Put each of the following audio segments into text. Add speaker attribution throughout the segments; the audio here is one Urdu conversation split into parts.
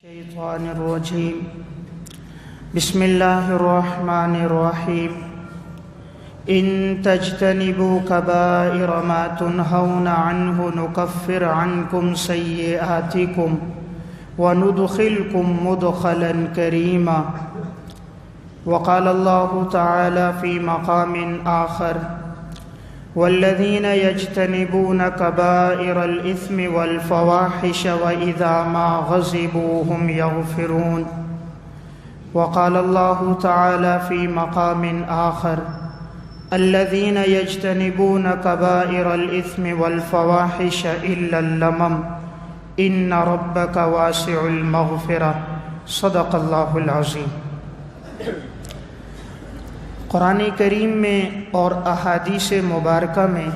Speaker 1: الشيطان الرجيم بسم الله الرحمن الرحيم إن تجتنبوا كبائر ما تنهون عنه نكفر عنكم سيئاتكم وندخلكم مدخلا كريما. وقال الله تعالى في مقام آخر والذين يجتنبون كبائر الإثم والفواحش وإذا ما غضبوا هم يغفرون. وقال الله تعالى في مقام آخر الذين يجتنبون كبائر الإثم والفواحش إلا اللمم إن ربك واسع المغفرة. صدق اللہ العظیم. قرآن کریم میں اور احادیث مبارکہ میں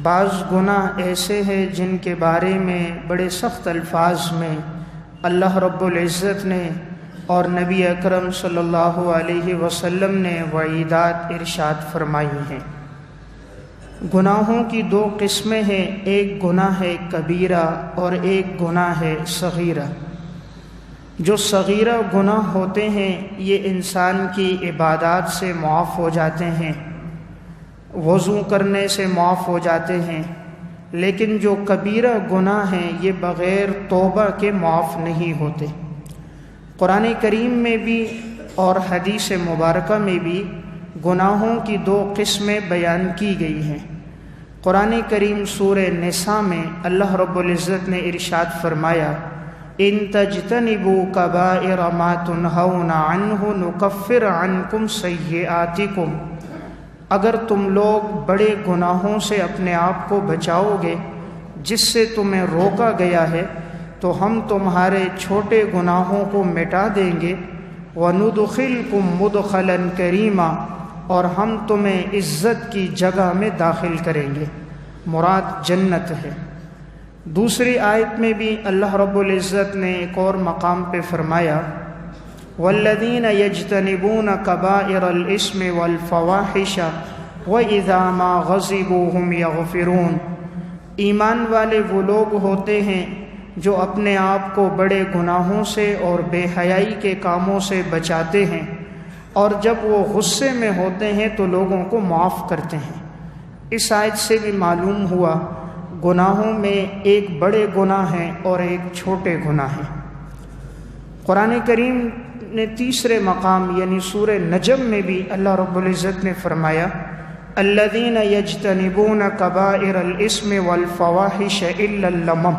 Speaker 1: بعض گناہ ایسے ہیں جن کے بارے میں بڑے سخت الفاظ میں اللہ رب العزت نے اور نبی اکرم صلی اللہ علیہ وسلم نے وعیدات ارشاد فرمائی ہیں. گناہوں کی دو قسمیں ہیں، ایک گناہ ہے کبیرہ اور ایک گناہ ہے صغیرہ. جو صغیرہ گناہ ہوتے ہیں یہ انسان کی عبادات سے معاف ہو جاتے ہیں، وضو کرنے سے معاف ہو جاتے ہیں، لیکن جو کبیرہ گناہ ہیں یہ بغیر توبہ کے معاف نہیں ہوتے. قرآن کریم میں بھی اور حدیث مبارکہ میں بھی گناہوں کی دو قسمیں بیان کی گئی ہیں. قرآن کریم سورہ نساء میں اللہ رب العزت نے ارشاد فرمایا ان تجتنبوا کبائر ما تنہون عنہ نکفر عنکم سیئاتکم. اگر تم لوگ بڑے گناہوں سے اپنے آپ کو بچاؤ گے جس سے تمہیں روکا گیا ہے تو ہم تمہارے چھوٹے گناہوں کو مٹا دیں گے. وندخلکم مدخلا کریما، اور ہم تمہیں عزت کی جگہ میں داخل کریں گے. مراد جنت ہے. دوسری آیت میں بھی اللہ رب العزت نے ایک اور مقام پہ فرمایا والذین یجتنبون کبائر الاسم والفواحش واذا ما غضبوا هم یغفرون. ایمان والے وہ لوگ ہوتے ہیں جو اپنے آپ کو بڑے گناہوں سے اور بے حیائی کے کاموں سے بچاتے ہیں، اور جب وہ غصے میں ہوتے ہیں تو لوگوں کو معاف کرتے ہیں. اس آیت سے بھی معلوم ہوا گناہوں میں ایک بڑے گناہ ہیں اور ایک چھوٹے گناہ ہیں. قرآن کریم نے تیسرے مقام یعنی سورہ نجم میں بھی اللہ رب العزت نے فرمایا الذین یجتنبون کبائر الاسم والفواحش الا اللمم.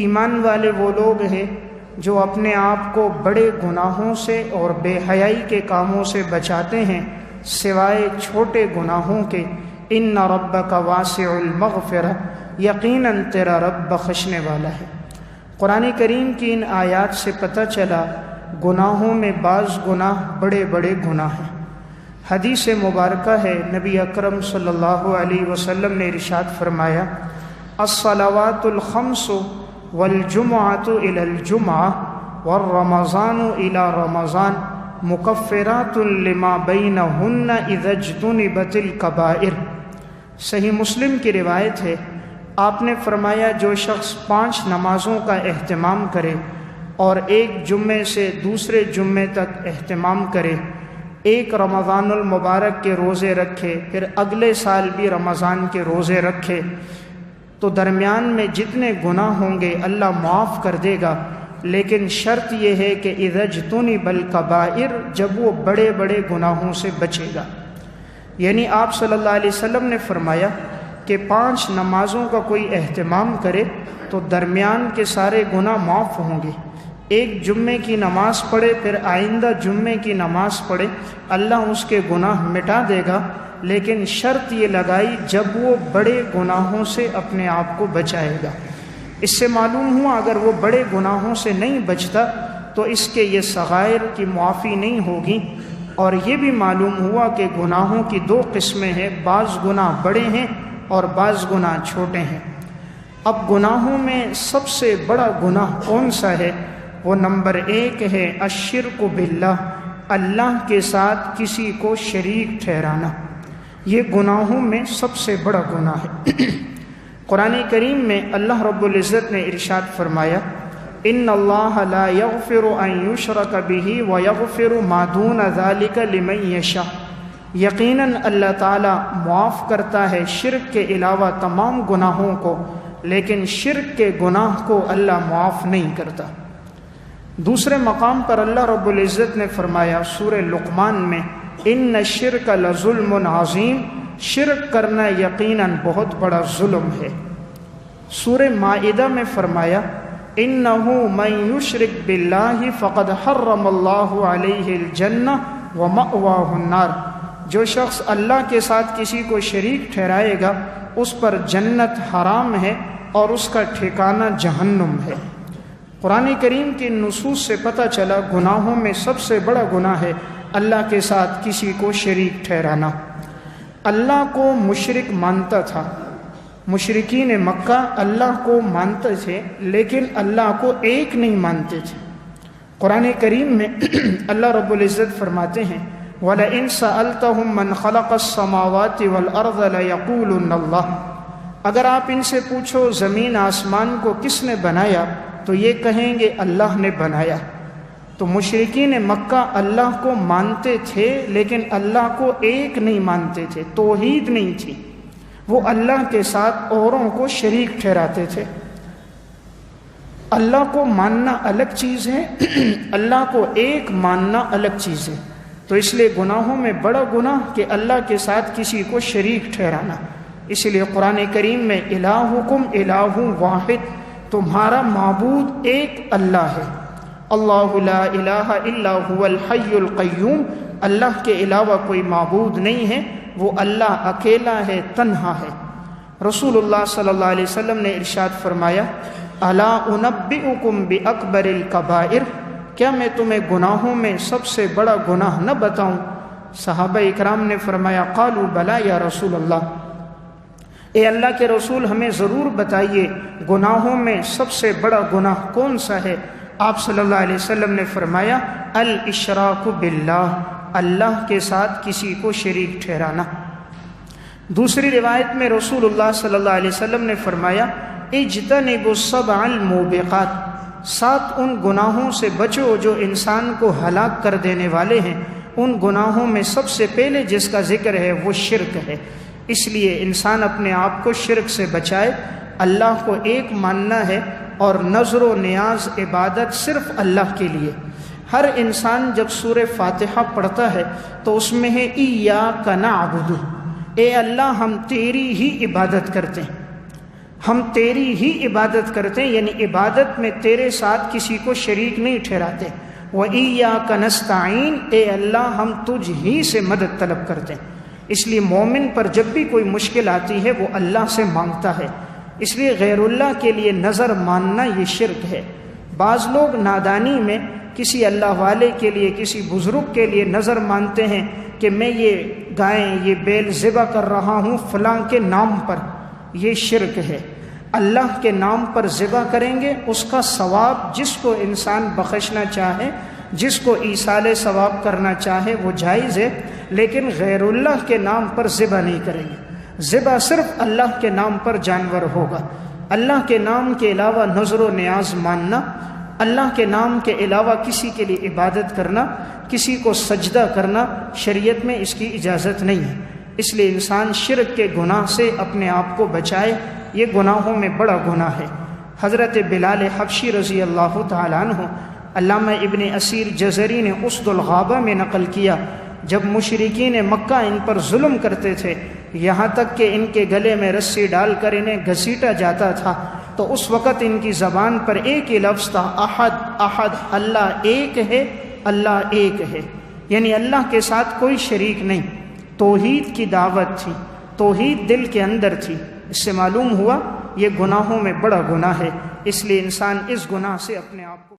Speaker 1: ایمان والے وہ لوگ ہیں جو اپنے آپ کو بڑے گناہوں سے اور بے حیائی کے کاموں سے بچاتے ہیں سوائے چھوٹے گناہوں کے. ان ربک واسع المغفرہ، یقیناً تیرا رب بخشنے والا ہے. قرآن کریم کی ان آیات سے پتہ چلا گناہوں میں بعض گناہ بڑے بڑے گناہ ہیں. حدیث مبارکہ ہے نبی اکرم صلی اللہ علیہ وسلم نے ارشاد فرمایا الصلوات الخمس والجمعۃ الی الجمعہ والرمضان الی رمضان مکفرات لما بینہن اذا اجتنبت الکبائر. صحیح مسلم کی روایت ہے، آپ نے فرمایا جو شخص 5 نمازوں کا اہتمام کرے اور ایک جمعے سے دوسرے جمعے تک اہتمام کرے، ایک رمضان المبارک کے روزے رکھے، پھر اگلے سال بھی رمضان کے روزے رکھے، تو درمیان میں جتنے گناہ ہوں گے اللہ معاف کر دے گا. لیکن شرط یہ ہے کہ اذا اجتنب الکبائر، جب وہ بڑے بڑے گناہوں سے بچے گا. یعنی آپ صلی اللہ علیہ وسلم نے فرمایا کہ 5 نمازوں کا کوئی اہتمام کرے تو درمیان کے سارے گناہ معاف ہوں گے. ایک جمعے کی نماز پڑھے پھر آئندہ جمعے کی نماز پڑھے، اللہ اس کے گناہ مٹا دے گا. لیکن شرط یہ لگائی جب وہ بڑے گناہوں سے اپنے آپ کو بچائے گا. اس سے معلوم ہوا اگر وہ بڑے گناہوں سے نہیں بچتا تو اس کے یہ صغائر کی معافی نہیں ہوگی. اور یہ بھی معلوم ہوا کہ گناہوں کی دو قسمیں ہیں، بعض گناہ بڑے ہیں اور بعض گناہ چھوٹے ہیں. اب گناہوں میں سب سے بڑا گناہ کون سا ہے؟ وہ نمبر 1 ہے الشرک باللہ، اللہ کے ساتھ کسی کو شریک ٹھہرانا. یہ گناہوں میں سب سے بڑا گناہ ہے. قرآن کریم میں اللہ رب العزت نے ارشاد فرمایا ان اللہ لا یغفر ان یشرک بہ ویغفر ما دون ذلک لمن یشاء، یقیناً اللہ تعالیٰ معاف کرتا ہے شرک کے علاوہ تمام گناہوں کو، لیکن شرک کے گناہ کو اللہ معاف نہیں کرتا۔ دوسرے مقام پر اللہ رب العزت نے فرمایا سورہ لقمان میں، ان الشرک لظلم عظیم، شرک کرنا یقیناً بہت بڑا ظلم ہے۔ سورہ مائدہ میں فرمایا، انہ من یشرک باللہ فقد حرم اللہ علیہ الجنہ ومأواہ النار، جو شخص اللہ کے ساتھ کسی کو شریک ٹھہرائے گا اس پر جنت حرام ہے اور اس کا ٹھکانہ جہنم ہے۔ قرآن کریم کی نصوص سے پتہ چلا گناہوں میں سب سے بڑا گناہ ہے اللہ کے ساتھ کسی کو شریک ٹھہرانا۔ اللہ کو مشرک مانتا تھا، مشرکین مکہ اللہ کو مانتے تھے لیکن اللہ کو ایک نہیں مانتے تھے۔ قرآن کریم میں اللہ رب العزت فرماتے ہیں، وَلَئِن سَأَلْتَهُم مَّنْ خَلَقَ السَّمَاوَاتِ وَالْأَرْضَ لَيَقُولُنَّ اللَّهُ، اگر آپ ان سے پوچھو زمین آسمان کو کس نے بنایا تو یہ کہیں گے اللہ نے بنایا۔ تو مشرکین مکہ اللہ کو مانتے تھے لیکن اللہ کو ایک نہیں مانتے تھے، توحید نہیں تھی، وہ اللہ کے ساتھ اوروں کو شریک ٹھہراتے تھے۔ اللہ کو ماننا الگ چیز ہے، اللہ کو ایک ماننا الگ چیز ہے۔ تو اس لیے گناہوں میں بڑا گناہ کہ اللہ کے ساتھ کسی کو شریک ٹھہرانا۔ اس لیے قرآن کریم میں الہکم الہ واحد، تمہارا معبود ایک اللہ ہے۔ اللہ لا الہ الا هو الحی القیوم، اللہ کے علاوہ کوئی معبود نہیں ہے، وہ اللہ اکیلا ہے، تنہا ہے۔ رسول اللہ صلی اللہ علیہ وسلم نے ارشاد فرمایا، الا انبئکم باکبر الکبائر، کیا میں تمہیں گناہوں میں سب سے بڑا گناہ نہ بتاؤں؟ صحابہ اکرام نے فرمایا، قالوا بلا یا رسول اللہ، اے اللہ کے رسول ہمیں ضرور بتائیے گناہوں میں سب سے بڑا گناہ کون سا ہے؟ آپ صلی اللہ علیہ وسلم نے فرمایا، الاشراک باللہ، اللہ کے ساتھ کسی کو شریک ٹھہرانا۔ دوسری روایت میں رسول اللہ صلی اللہ علیہ وسلم نے فرمایا، اجتنبوا السبع الموبقات، 7 ان گناہوں سے بچو جو انسان کو ہلاک کر دینے والے ہیں۔ ان گناہوں میں سب سے پہلے جس کا ذکر ہے وہ شرک ہے۔ اس لیے انسان اپنے آپ کو شرک سے بچائے، اللہ کو ایک ماننا ہے اور نظر و نیاز عبادت صرف اللہ کے لیے۔ ہر انسان جب سورہ فاتحہ پڑھتا ہے تو اس میں ہے ایاک نعبد، اے اللہ ہم تیری ہی عبادت کرتے ہیں، ہم تیری ہی عبادت کرتے ہیں، یعنی عبادت میں تیرے ساتھ کسی کو شریک نہیں ٹھہراتے۔ وَإِيَّاكَ نَسْتَعِينُ، اے اللہ ہم تجھ ہی سے مدد طلب کرتے ہیں۔ اس لیے مومن پر جب بھی کوئی مشکل آتی ہے وہ اللہ سے مانگتا ہے۔ اس لیے غیر اللہ کے لیے نظر ماننا یہ شرک ہے۔ بعض لوگ نادانی میں کسی اللہ والے کے لیے، کسی بزرگ کے لیے نظر مانتے ہیں کہ میں یہ گائیں، یہ بیل ذبح کر رہا ہوں فلاں کے نام پر، یہ شرک ہے۔ اللہ کے نام پر ذبح کریں گے، اس کا ثواب جس کو انسان بخشنا چاہے، جس کو ایصال ثواب کرنا چاہے وہ جائز ہے، لیکن غیر اللہ کے نام پر ذبح نہیں کریں گے۔ ذبح صرف اللہ کے نام پر جانور ہوگا۔ اللہ کے نام کے علاوہ نظر و نیاز ماننا، اللہ کے نام کے علاوہ کسی کے لیے عبادت کرنا، کسی کو سجدہ کرنا، شریعت میں اس کی اجازت نہیں ہے۔ اس لیے انسان شرک کے گناہ سے اپنے آپ کو بچائے، یہ گناہوں میں بڑا گناہ ہے۔ حضرت بلال حبشی رضی اللہ تعالیٰ عنہ، علامہ ابن اسیر جزری نے اسد الغابہ میں نقل کیا، جب مشرکین مکہ ان پر ظلم کرتے تھے، یہاں تک کہ ان کے گلے میں رسی ڈال کر انہیں گھسیٹا جاتا تھا، تو اس وقت ان کی زبان پر ایک ہی لفظ تھا، احد احد، اللہ ایک ہے، اللہ ایک ہے، یعنی اللہ کے ساتھ کوئی شریک نہیں۔ توحید کی دعوت تھی، توحید دل کے اندر تھی۔ اس سے معلوم ہوا یہ گناہوں میں بڑا گناہ ہے، اس لیے انسان اس گناہ سے اپنے آپ کو